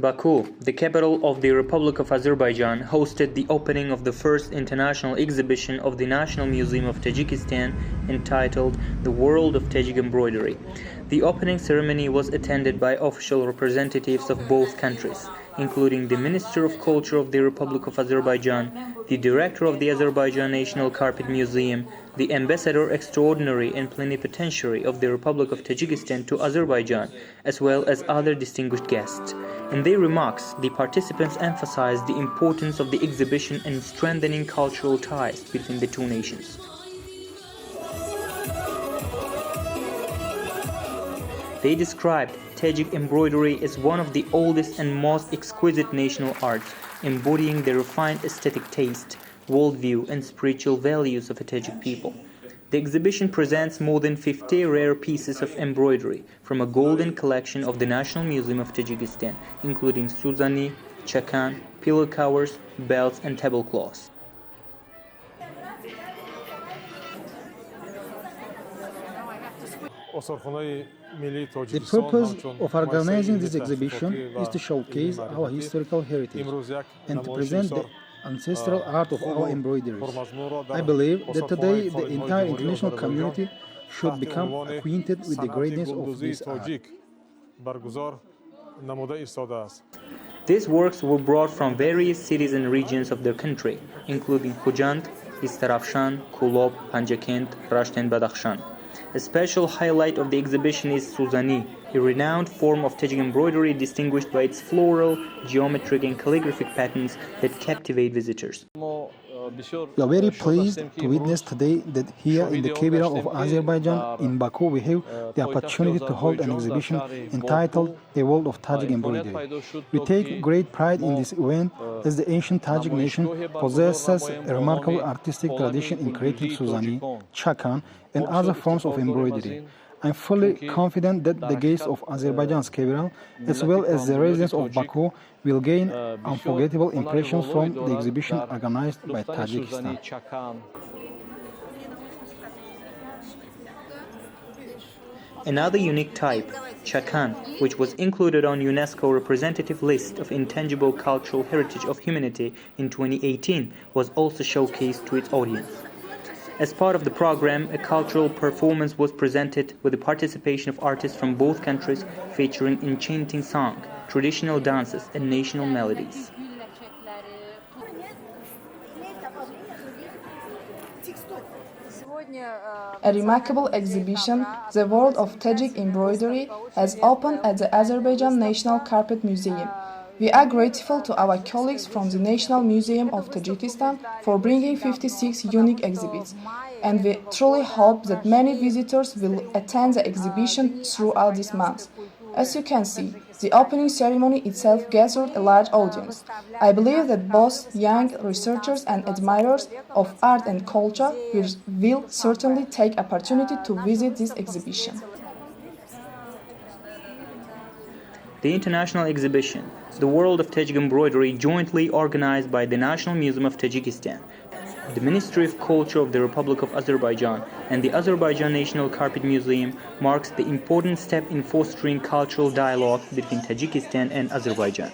Baku, the capital of the Republic of Azerbaijan, hosted the opening of the first international exhibition of the National Museum of Tajikistan entitled The World of Tajik Embroidery. The opening ceremony was attended by official representatives of both countries, including the Minister of Culture of the Republic of Azerbaijan, the Director of the Azerbaijan National Carpet Museum, the Ambassador Extraordinary and Plenipotentiary of the Republic of Tajikistan to Azerbaijan, as well as other distinguished guests. In their remarks, the participants emphasized the importance of the exhibition in strengthening cultural ties between the two nations. They described Tajik embroidery as one of the oldest and most exquisite national arts, embodying the refined aesthetic taste, worldview, and spiritual values of a Tajik people. The exhibition presents more than 50 rare pieces of embroidery from a golden collection of the National Museum of Tajikistan, including Suzani, chakan, pillow covers, belts, and tablecloths. The purpose of organizing this exhibition is to showcase our historical heritage and to present the ancestral art of our embroideries. I believe that today the entire international community should become acquainted with the greatness of this art. These works were brought from various cities and regions of their country, including Khujand, Istarafshan, Kulob, Panjakent, Rasht, and Badakhshan. A special highlight of the exhibition is Suzani, a renowned form of Tajik embroidery distinguished by its floral, geometric, and calligraphic patterns that captivate visitors. We are very pleased to witness today that here in the capital of Azerbaijan, in Baku, we have the opportunity to hold an exhibition entitled The World of Tajik Embroidery. We take great pride in this event as the ancient Tajik nation possesses a remarkable artistic tradition in creating Suzani, chakan, and other forms of embroidery. I am fully confident that the guests of Azerbaijan's capital, as well as the residents of Baku, will gain unforgettable impressions from the exhibition organized by Tajikistan. Another unique type, chakan, which was included on UNESCO representative list of intangible cultural heritage of humanity in 2018, was also showcased to its audience. As part of the program, a cultural performance was presented with the participation of artists from both countries, featuring enchanting song, traditional dances, and national melodies. A remarkable exhibition, The World of Tajik Embroidery, has opened at the Azerbaijan National Carpet Museum. We are grateful to our colleagues from the National Museum of Tajikistan for bringing 56 unique exhibits, and we truly hope that many visitors will attend the exhibition throughout this month. As you can see, the opening ceremony itself gathered a large audience. I believe that both young researchers and admirers of art and culture will certainly take opportunity to visit this exhibition. The international exhibition, The World of Tajik Embroidery, jointly organized by the National Museum of Tajikistan, the Ministry of Culture of the Republic of Azerbaijan, and the Azerbaijan National Carpet Museum, marks the important step in fostering cultural dialogue between Tajikistan and Azerbaijan.